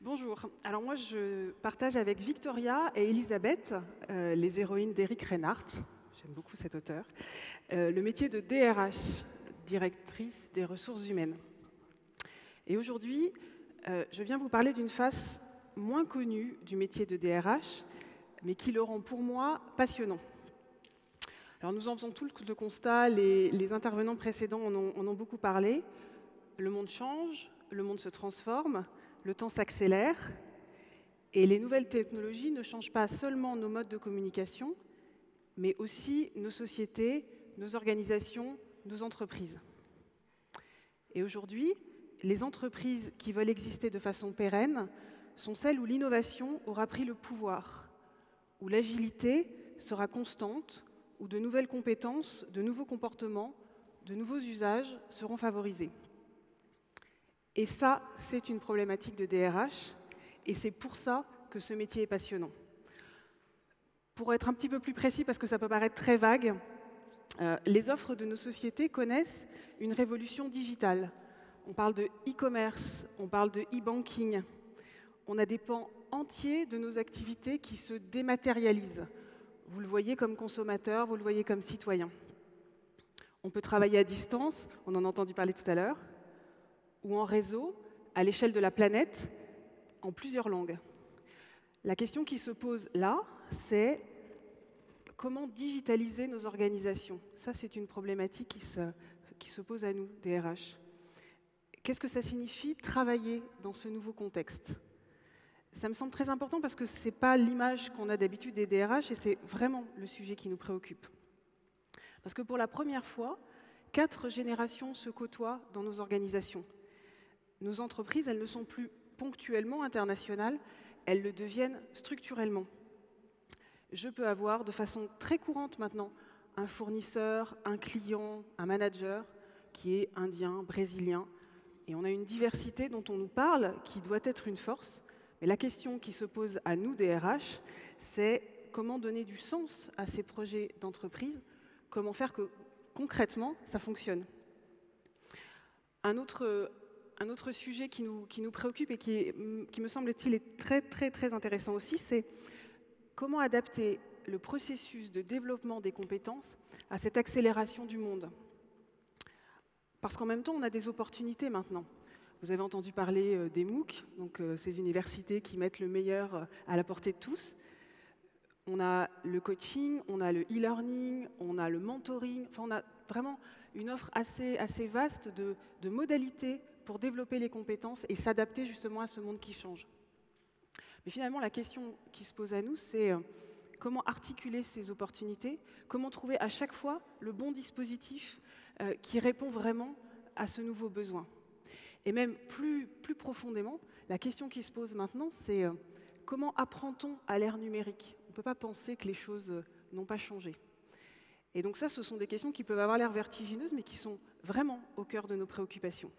Bonjour. Alors moi, je partage avec Victoria et Elisabeth, les héroïnes d'Éric Reinhardt, j'aime beaucoup cet auteur, le métier de DRH, directrice des ressources humaines. Et aujourd'hui, je viens vous parler d'une face moins connue du métier de DRH, mais qui le rend pour moi passionnant. Alors nous en faisons tout le constat, les intervenants précédents en ont beaucoup parlé. Le monde change, le monde se transforme, le temps s'accélère, et les nouvelles technologies ne changent pas seulement nos modes de communication, mais aussi nos sociétés, nos organisations, nos entreprises. Et aujourd'hui, les entreprises qui veulent exister de façon pérenne sont celles où l'innovation aura pris le pouvoir, où l'agilité sera constante, où de nouvelles compétences, de nouveaux comportements, de nouveaux usages seront favorisés. Et ça, c'est une problématique de DRH, et c'est pour ça que ce métier est passionnant. Pour être un petit peu plus précis, parce que ça peut paraître très vague, les offres de nos sociétés connaissent une révolution digitale. On parle de e-commerce, on parle de e-banking. On a des pans entiers de nos activités qui se dématérialisent. Vous le voyez comme consommateur, vous le voyez comme citoyen. On peut travailler à distance, on en a entendu parler tout à l'heure, ou en réseau, à l'échelle de la planète, en plusieurs langues. La question qui se pose là, c'est comment digitaliser nos organisations. Ça, c'est une problématique qui se pose à nous, DRH. Qu'est-ce que ça signifie travailler dans ce nouveau contexte? Ça me semble très important parce que ce n'est pas l'image qu'on a d'habitude des DRH et c'est vraiment le sujet qui nous préoccupe. Parce que pour la première fois, 4 générations se côtoient dans nos organisations. Nos entreprises, elles ne sont plus ponctuellement internationales, elles le deviennent structurellement. Je peux avoir de façon très courante maintenant un fournisseur, un client, un manager qui est indien, brésilien. Et on a une diversité dont on nous parle qui doit être une force. Mais la question qui se pose à nous, DRH, c'est comment donner du sens à ces projets d'entreprise, comment faire que concrètement ça fonctionne. Un autre sujet qui nous préoccupe et qui me semble-t-il est très, très, très intéressant aussi, c'est comment adapter le processus de développement des compétences à cette accélération du monde. Parce qu'en même temps, on a des opportunités maintenant. Vous avez entendu parler des MOOC, donc ces universités qui mettent le meilleur à la portée de tous. On a le coaching, on a le e-learning, on a le mentoring, enfin on a vraiment une offre assez vaste de modalités pour développer les compétences et s'adapter justement à ce monde qui change. Mais finalement, la question qui se pose à nous, c'est comment articuler ces opportunités, comment trouver à chaque fois le bon dispositif qui répond vraiment à ce nouveau besoin. Et même plus profondément, la question qui se pose maintenant, c'est comment apprend-on à l'ère numérique? On ne peut pas penser que les choses n'ont pas changé. Et donc ça, ce sont des questions qui peuvent avoir l'air vertigineuses, mais qui sont vraiment au cœur de nos préoccupations.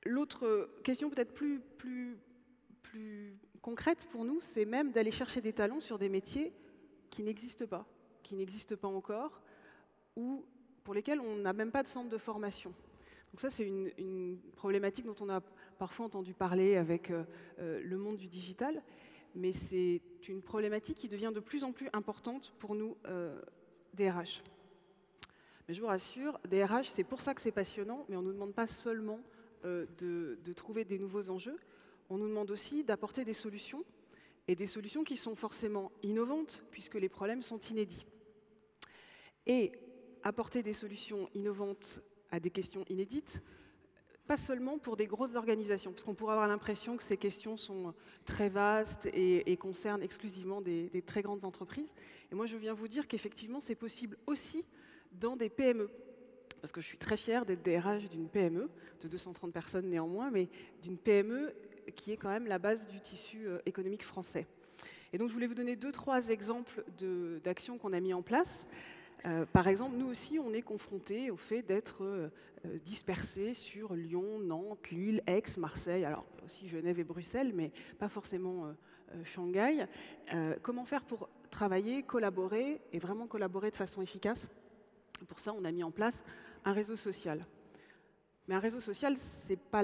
L'autre question peut-être plus concrète pour nous, c'est même d'aller chercher des talents sur des métiers qui n'existent pas encore, ou pour lesquels on n'a même pas de centre de formation. Donc ça, c'est une problématique dont on a parfois entendu parler avec le monde du digital, mais c'est une problématique qui devient de plus en plus importante pour nous, DRH. Mais je vous rassure, DRH, c'est pour ça que c'est passionnant, mais on ne nous demande pas seulement de trouver des nouveaux enjeux, on nous demande aussi d'apporter des solutions, et des solutions qui sont forcément innovantes, puisque les problèmes sont inédits. Et apporter des solutions innovantes à des questions inédites, pas seulement pour des grosses organisations, parce qu'on pourrait avoir l'impression que ces questions sont très vastes et concernent exclusivement des très grandes entreprises. Et moi, je viens vous dire qu'effectivement, c'est possible aussi dans des PME. Parce que je suis très fière d'être DRH d'une PME, de 230 personnes néanmoins, mais d'une PME qui est quand même la base du tissu économique français. Et donc, je voulais vous donner 2-3 exemples d'actions qu'on a mis en place. Par exemple, nous aussi, on est confrontés au fait d'être dispersés sur Lyon, Nantes, Lille, Aix, Marseille, alors aussi Genève et Bruxelles, mais pas forcément Shanghai. Comment faire pour travailler, collaborer, et vraiment collaborer de façon efficace? Pour ça, on a mis en place un réseau social. Mais un réseau social, ce n'est pas,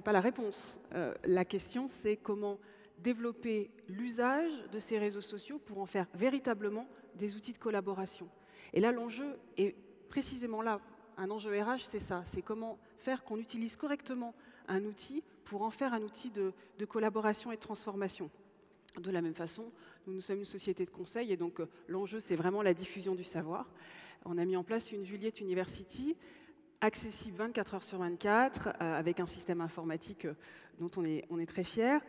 pas la réponse. La question, c'est comment développer l'usage de ces réseaux sociaux pour en faire véritablement des outils de collaboration. Et là, l'enjeu est précisément là. Un enjeu RH, c'est ça. C'est comment faire qu'on utilise correctement un outil pour en faire un outil de collaboration et de transformation. De la même façon, nous sommes une société de conseil et donc l'enjeu, c'est vraiment la diffusion du savoir. On a mis en place une Juliette University, accessible 24 heures sur 24, avec un système informatique dont on est très fiers,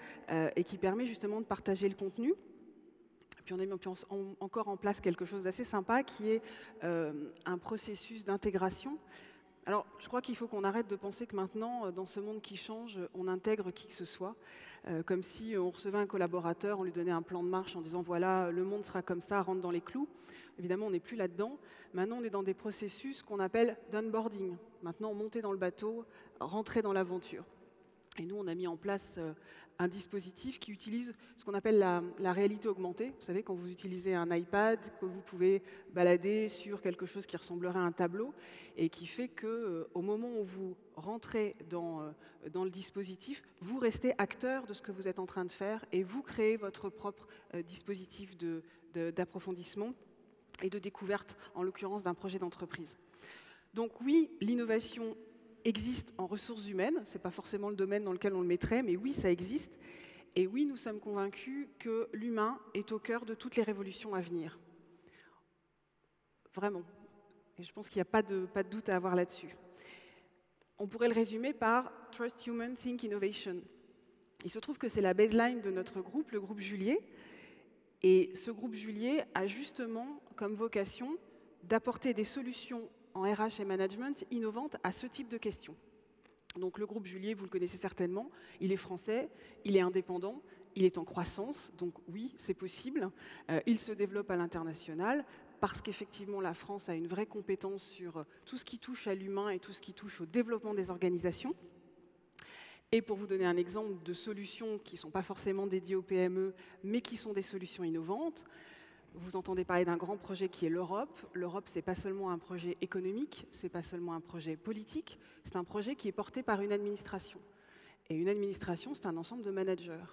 et qui permet justement de partager le contenu. Puis on a mis encore en place quelque chose d'assez sympa, qui est un processus d'intégration. Alors, je crois qu'il faut qu'on arrête de penser que maintenant, dans ce monde qui change, on intègre qui que ce soit, comme si on recevait un collaborateur, on lui donnait un plan de marche en disant « voilà, le monde sera comme ça, rentre dans les clous ». Évidemment, on n'est plus là-dedans. Maintenant, on est dans des processus qu'on appelle d'onboarding. Maintenant, monter dans le bateau, rentrer dans l'aventure. Et nous, on a mis en place un dispositif qui utilise ce qu'on appelle la réalité augmentée. Vous savez, quand vous utilisez un iPad, que vous pouvez balader sur quelque chose qui ressemblerait à un tableau, et qui fait qu'au moment où vous rentrez dans le dispositif, vous restez acteur de ce que vous êtes en train de faire, et vous créez votre propre dispositif d'approfondissement et de découverte, en l'occurrence d'un projet d'entreprise. Donc oui, l'innovation existe en ressources humaines, ce n'est pas forcément le domaine dans lequel on le mettrait, mais oui, ça existe. Et oui, nous sommes convaincus que l'humain est au cœur de toutes les révolutions à venir. Vraiment. Et je pense qu'il n'y a pas de doute à avoir là-dessus. On pourrait le résumer par « Trust Human, Think Innovation ». Il se trouve que c'est la baseline de notre groupe, le groupe Julier. Et ce groupe Julier a justement comme vocation d'apporter des solutions en RH et management innovantes à ce type de questions. Donc le groupe Julier, vous le connaissez certainement, il est français, il est indépendant, il est en croissance, donc oui, c'est possible. Il se développe à l'international parce qu'effectivement la France a une vraie compétence sur tout ce qui touche à l'humain et tout ce qui touche au développement des organisations. Et pour vous donner un exemple de solutions qui ne sont pas forcément dédiées aux PME, mais qui sont des solutions innovantes, vous entendez parler d'un grand projet qui est l'Europe. L'Europe, ce n'est pas seulement un projet économique, ce n'est pas seulement un projet politique, c'est un projet qui est porté par une administration. Et une administration, c'est un ensemble de managers.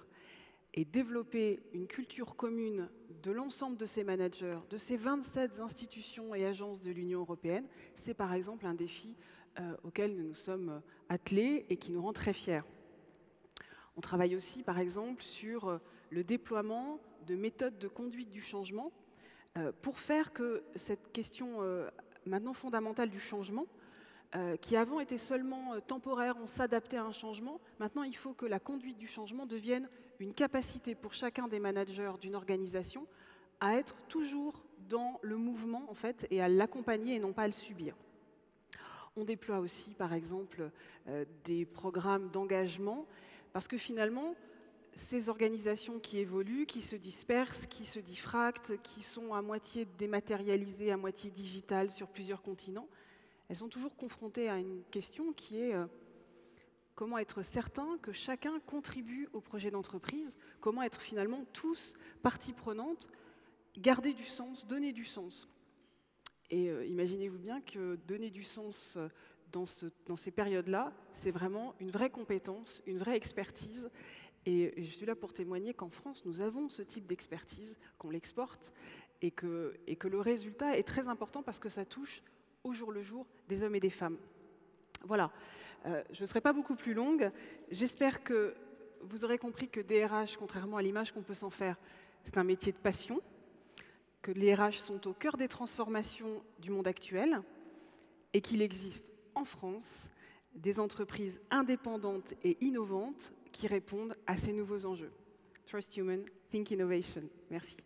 Et développer une culture commune de l'ensemble de ces managers, de ces 27 institutions et agences de l'Union européenne, c'est par exemple un défi auquel nous nous sommes attelés et qui nous rend très fiers. On travaille aussi, par exemple, sur le déploiement de méthodes de conduite du changement pour faire que cette question maintenant fondamentale du changement, qui avant était seulement temporaire, on s'adaptait à un changement, maintenant il faut que la conduite du changement devienne une capacité pour chacun des managers d'une organisation à être toujours dans le mouvement en fait, et à l'accompagner et non pas à le subir. On déploie aussi, par exemple, des programmes d'engagement, parce que finalement, ces organisations qui évoluent, qui se dispersent, qui se diffractent, qui sont à moitié dématérialisées, à moitié digitales sur plusieurs continents, elles sont toujours confrontées à une question qui est comment être certain que chacun contribue au projet d'entreprise, comment être finalement tous partie prenante, garder du sens, donner du sens. Et imaginez-vous bien que donner du sens dans ces périodes-là, c'est vraiment une vraie compétence, une vraie expertise. Et je suis là pour témoigner qu'en France, nous avons ce type d'expertise, qu'on l'exporte, et que le résultat est très important parce que ça touche au jour le jour des hommes et des femmes. Voilà, je ne serai pas beaucoup plus longue. J'espère que vous aurez compris que DRH, contrairement à l'image qu'on peut s'en faire, c'est un métier de passion, que les RH sont au cœur des transformations du monde actuel et qu'il existe en France des entreprises indépendantes et innovantes qui répondent à ces nouveaux enjeux. Trust Human, Think Innovation. Merci.